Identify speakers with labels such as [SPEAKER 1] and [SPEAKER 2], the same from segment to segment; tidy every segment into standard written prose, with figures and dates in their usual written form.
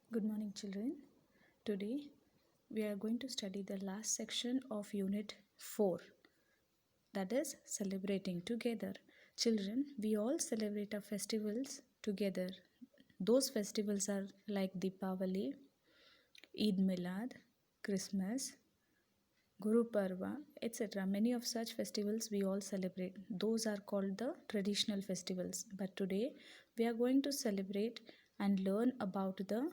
[SPEAKER 1] Good morning, children. Today we are going to study the last section of Unit 4, that is celebrating together. Children, we all celebrate our festivals together. Those festivals are like Deepavali, Eid Milad, Christmas, Guru Parva, etc. Many of such festivals we all celebrate. Those are called the traditional festivals. But today we are going to celebrate and learn about the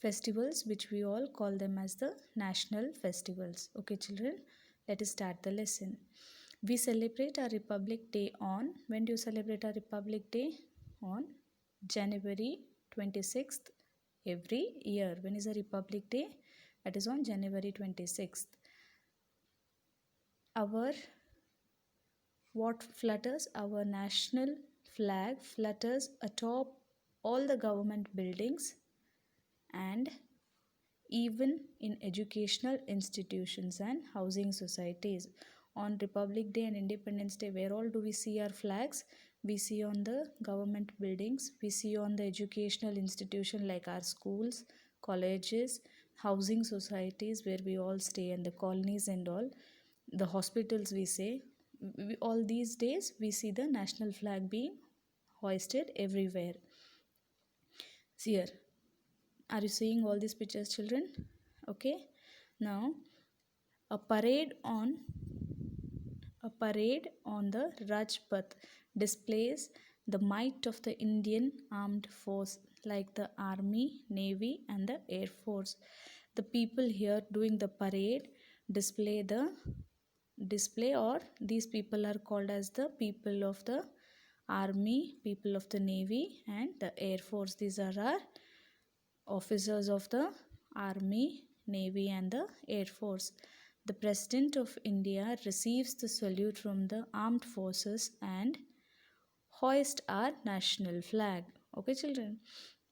[SPEAKER 1] festivals which we all call them as the national festivals. Okay, children, let us start the lesson. We celebrate our Republic Day on, when do you celebrate our Republic Day? On January 26th every year. When is the Republic Day? That is on January 26th. What flutters? Our national flag flutters atop all the government buildings and even in educational institutions and housing societies. On Republic Day and Independence Day, where all do we see our flags? We see on the government buildings, we see on the educational institution like our schools, colleges, housing societies where we all stay, and the colonies and all, the hospitals we say. All these days we see the national flag being hoisted everywhere. See here, are you seeing all these pictures, children? Okay, now a parade on the Rajpath displays the might of the Indian armed force, like the army, navy and the air force. The people here doing the parade display, or these people are called as the people of the army, people of the navy and the air force. These are our officers of the army, navy and the air force. The President of India receives the salute from the armed forces and hoist our national flag. Okay, children,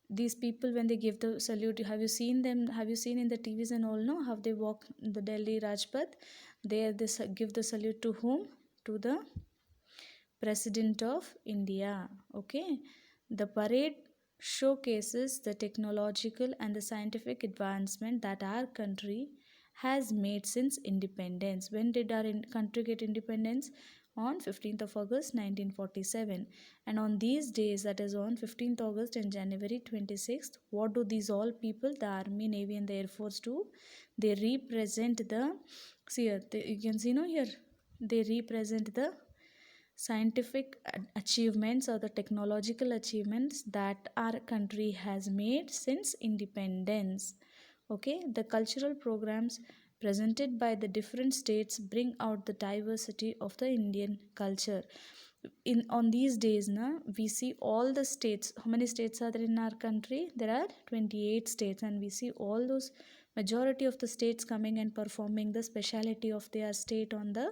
[SPEAKER 1] these people, when they give the salute, have you seen them? Have you seen in the TVs and all? No, how they walk the Delhi Rajpath? They give the salute to whom? To the President of India. Okay, the parade showcases the technological and the scientific advancement that our country has made since independence. When did our country get independence? On 15th of August 1947. And on these days, that is on 15th August and January 26th, what do these all people, the army, navy and the air force do? They represent the, see here, you can see no here, they represent the scientific achievements or the technological achievements that our country has made since independence. Okay, the cultural programs presented by the different states bring out the diversity of the Indian culture. In on these days we see all the states. How many states are there in our country? There are 28 states, and we see all those majority of the states coming and performing the speciality of their state on the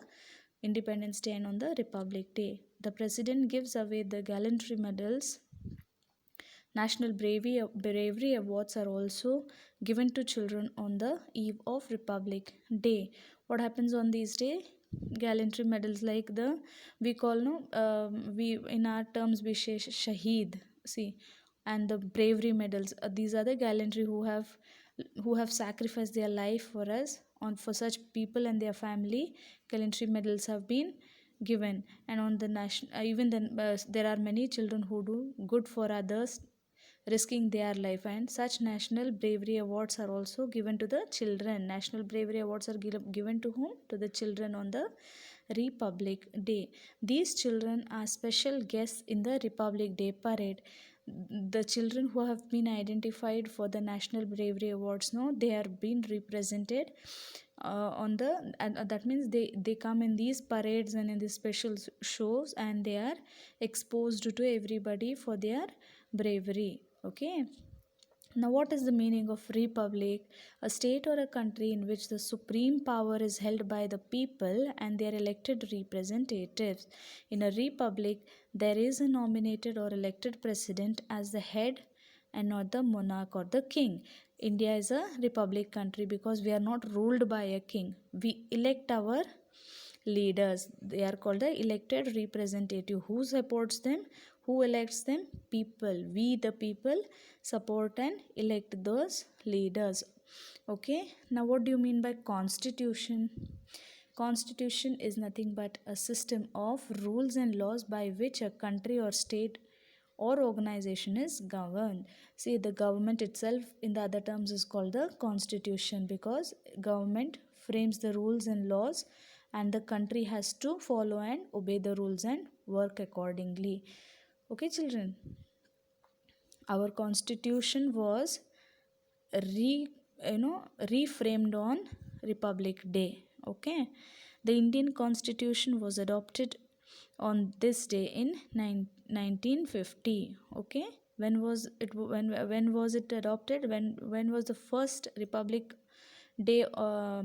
[SPEAKER 1] Independence Day and on the Republic Day. The president gives away the gallantry medals. National bravery awards are also given to children on the eve of Republic Day. What happens on these day? Gallantry medals, like the, we call no, we in our terms we say shaheed. See, and the bravery medals. These are the gallantry who have sacrificed their life for us. On for such people and their family, gallantry medals have been given. And on the national, even then there are many children who do good for others, risking their life, and such national bravery awards are also given to the children. National bravery awards are given to whom? To the children on the Republic Day. These children are special guests in the Republic Day parade. The children who have been identified for the national bravery awards, no, they are being represented on the, and that means they come in these parades and in these special shows, and they are exposed to everybody for their bravery. Okay, now what is the meaning of republic? A state or a country in which the supreme power is held by the people and their elected representatives. In a republic, there is a nominated or elected president as the head and not the monarch or the king. India is a republic country because we are not ruled by a king. We elect our leaders. They are called the elected representative. Who supports them? Who elects them? People. We the people support and elect those leaders. Okay, now what do you mean by constitution? Constitution is nothing but a system of rules and laws by which a country or state or organization is governed. See, the government itself in the other terms is called the constitution, because government frames the rules and laws and the country has to follow and obey the rules and work accordingly. Okay, children, our constitution was re reframed on Republic Day. Okay, the Indian Constitution was adopted on this day in 1950. Okay, when was it adopted? When was the first Republic Day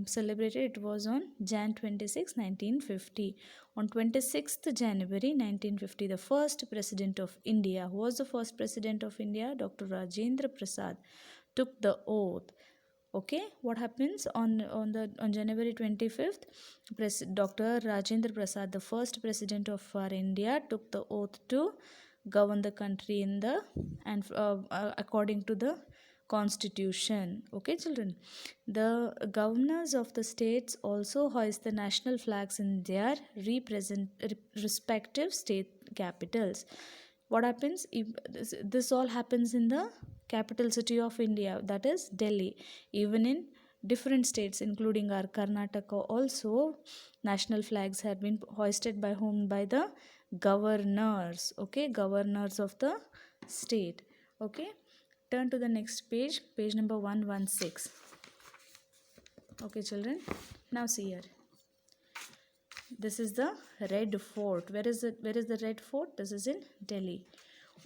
[SPEAKER 1] celebrated? It was on Jan 26, 1950. On 26th January 1950, the first president of India, who was the first president of India? Dr. Rajendra Prasad took the oath. Okay, what happens on January 25th? Dr. Rajendra Prasad, the first president of our India, took the oath to govern the country in the and according to the constitution. Okay, children, the governors of the states also hoist the national flags in their respective state capitals. What happens if this all happens in the capital city of India, that is Delhi? Even in different states including our Karnataka also, national flags have been hoisted by whom? By the governors. Okay, governors of the state. Okay, turn to the next page, page number 116. Okay, children, now see here. This is the Red Fort. Where is the Red Fort? This is in Delhi.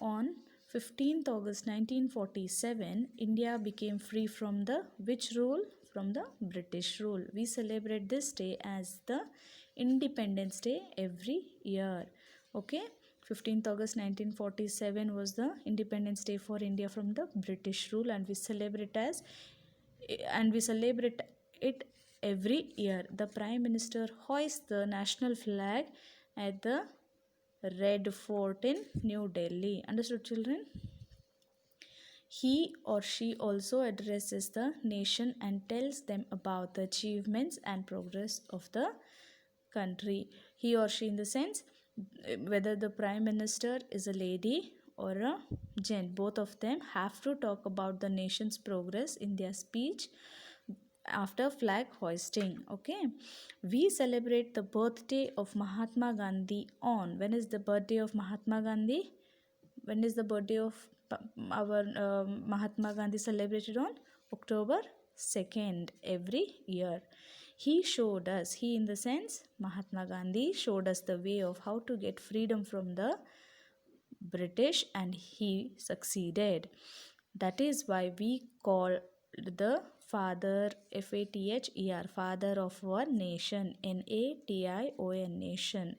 [SPEAKER 1] On 15th August 1947, India became free from the which rule? From the British rule. We celebrate this day as the Independence Day every year. Okay, 15th August 1947 was the Independence Day for India from the British rule, and we celebrate it every year. The Prime Minister hoists the national flag at the Red Fort in New Delhi. Understood, children? He or she also addresses the nation and tells them about the achievements and progress of the country. He or she, in the sense whether the Prime Minister is a lady or a gent, both of them have to talk about the nation's progress in their speech after flag hoisting. Okay, we celebrate the birthday of Mahatma Gandhi on, when is the birthday of Mahatma Gandhi? When is the birthday of our Mahatma Gandhi celebrated? On October 2nd every year. He showed us, he in the sense Mahatma Gandhi showed us the way of how to get freedom from the British, and he succeeded. That is why we call the father, FATHER, father of our nation, NATION, nation.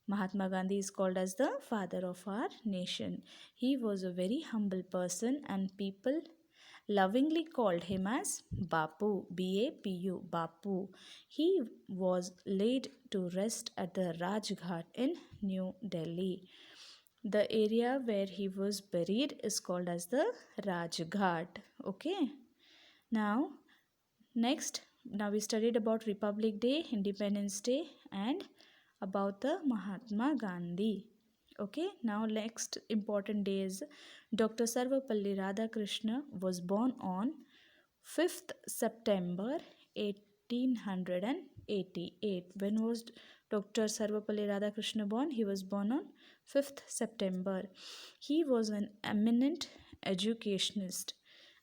[SPEAKER 1] Mahatma Gandhi is called as the father of our nation. He was a very humble person and people lovingly called him as Bapu, BAPU, Bapu. He was laid to rest at the Rajghat in New Delhi. The area where he was buried is called as the Rajghat. Okay. Now we studied about Republic Day, Independence Day, and about the Mahatma Gandhi. Okay, now next important day is Dr. Sarvapalli Radhakrishna was born on 5th September 1888. When was Dr. Sarvapalli Radhakrishna born? He was born on 5th September. He was an eminent educationist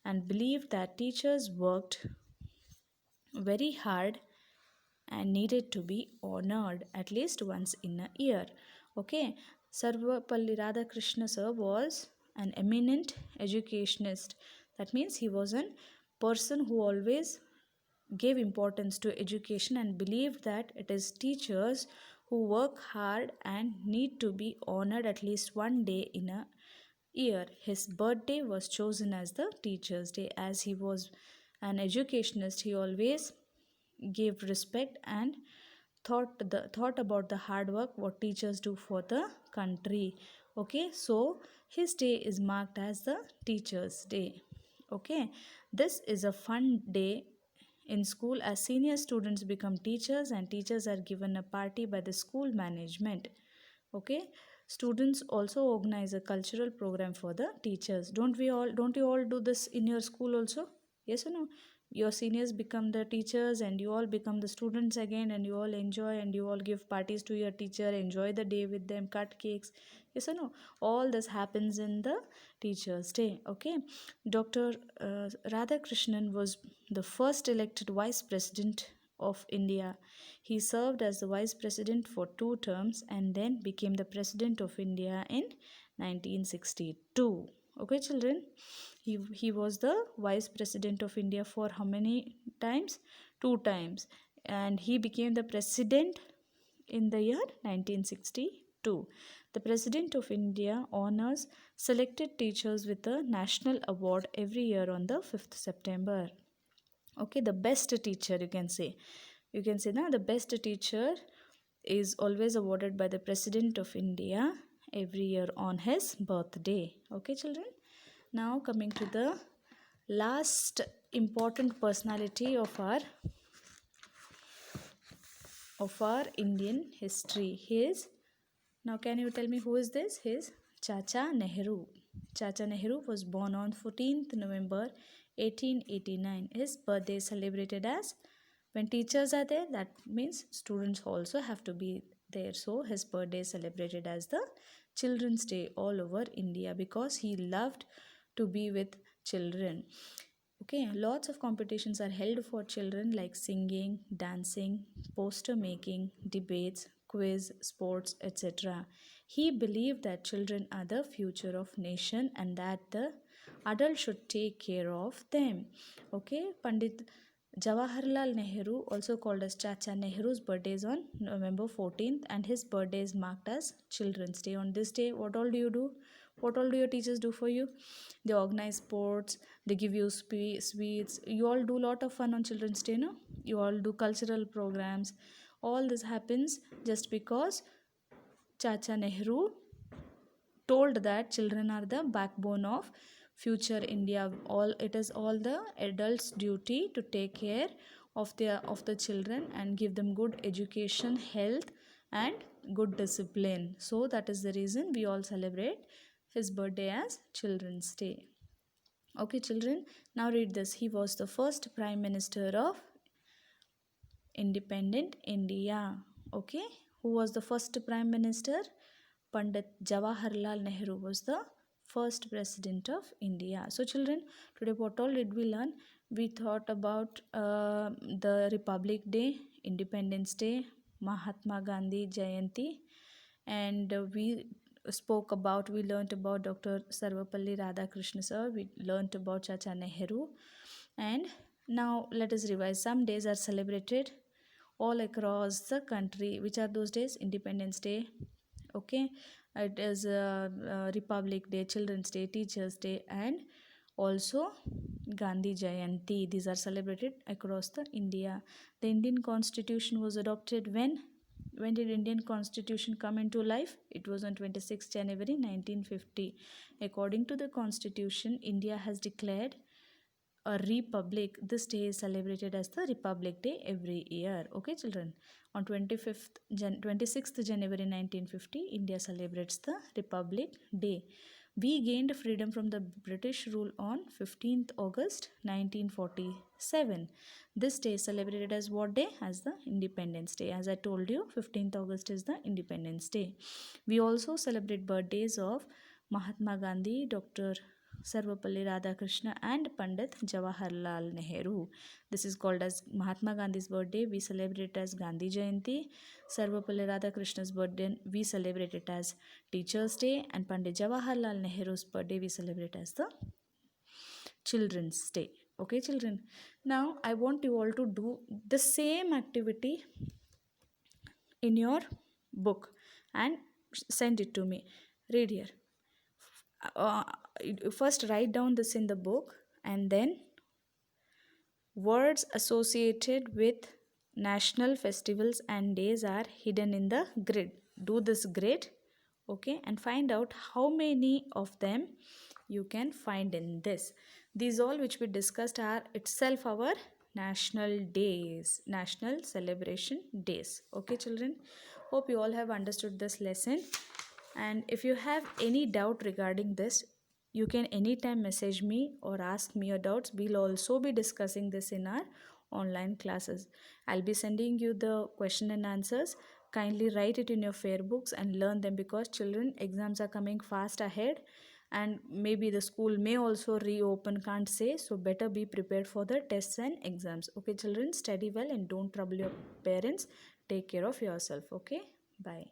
[SPEAKER 1] and believed that teachers worked very hard and needed to be honored at least once in a year. Okay, Sarvapalli Radhakrishna sir was an eminent educationist. That means he was a person who always gave importance to education and believed that it is teachers who work hard and need to be honored at least one day in a year. His birthday was chosen as the Teachers' Day. As he was an educationist, he always gave respect and thought about the hard work what teachers do for the country. Okay, so his day is marked as the Teachers' Day. Okay, this is a fun day in school as senior students become teachers and teachers are given a party by the school management. Okay, students also organize a cultural program for the teachers. Don't you all do this in your school also? Yes or no? Your seniors become the teachers and you all become the students again, and you all enjoy and you all give parties to your teacher, enjoy the day with them, cut cakes. Yes or no? All this happens in the Teachers' Day. Okay, Dr. Radhakrishnan was the first elected vice president of India. He served as the vice president for 2 terms and then became the president of India in 1962. Okay, children, he was the vice president of India for how many times? 2 times. And he became the president in the year 1962. The President of India honors selected teachers with a national award every year on the 5th September. Okay, the best teacher, you can say now the best teacher is always awarded by the President of India every year on his birthday. Okay, children, now coming to the last important personality of our Indian history. Now can you tell me who is this? His Chacha Nehru. Chacha Nehru was born on 14th November 1889. His birthday is celebrated as, when teachers are there, that means students also have to be there. So his birthday is celebrated as the Children's Day all over India because he loved to be with children. Okay, lots of competitions are held for children like singing, dancing, poster making, debates, quiz, sports, etc. He believed that children are the future of nation and that the adults should take care of them. Okay, Pandit Jawaharlal Nehru, also called as Chacha Nehru's birthday is on November 14th and his birthday is marked as Children's Day. On this day, what all do you do? What all do your teachers do for you? They organize sports, they give you sweets. You all do a lot of fun on Children's Day, no? You all do cultural programs. All this happens just because Chacha Nehru told that children are the backbone of future India. It is all the adults' duty to take care of the children and give them good education, health, and good discipline. So that is the reason we all celebrate his birthday as Children's Day. Okay, children, now read this. He was the first Prime Minister of independent India. Okay, who was the first Prime Minister? Pandit Jawaharlal Nehru was the first president of India. So children, today what all did we learn? We thought about the Republic Day, Independence Day, Mahatma Gandhi Jayanti, and we learnt about Dr. Sarvapalli Radhakrishna sir, we learnt about Chacha Nehru. And now let us revise. Some days are celebrated all across the country. Which are those days? Independence Day, okay, it is Republic Day, Children's Day, Teachers Day, and also Gandhi Jayanti. These are celebrated across the India. The Indian Constitution was adopted when did Indian Constitution come into life? It was on 26 January 1950. According to the Constitution, India has declared a republic. This day is celebrated as the Republic Day every year. Okay, children. On 26th January 1950, India celebrates the Republic Day. We gained freedom from the British rule on 15th August 1947. This day is celebrated as what day? As the Independence Day. As I told you, 15th August is the Independence Day. We also celebrate birthdays of Mahatma Gandhi, Dr. Sarvapalli Radhakrishna, and Pandit Jawaharlal Nehru. This is called as Mahatma Gandhi's birthday. We celebrate as Gandhi Jayanti. Sarvapalli Radhakrishna's birthday we celebrate it as Teachers' Day, and Pandit Jawaharlal Nehru's birthday we celebrate as the Children's Day. Okay, children. Now I want you all to do the same activity in your book and send it to me. Read here. uh, First write down this in the book, and then words associated with national festivals and days are hidden in the grid. Do this grid okay, and find out how many of them you can find in this. These all which we discussed are itself our national days, national celebration days. Okay, children, hope you all have understood this lesson. And if you have any doubt regarding this, you can anytime message me or ask me your doubts. We'll also be discussing this in our online classes. I'll be sending you the question and answers. Kindly write it in your fair books and learn them, because children, exams are coming fast ahead, and maybe the school may also reopen, can't say, so better be prepared for the tests and exams. Okay, children, study well and don't trouble your parents. Take care of yourself. Okay, bye.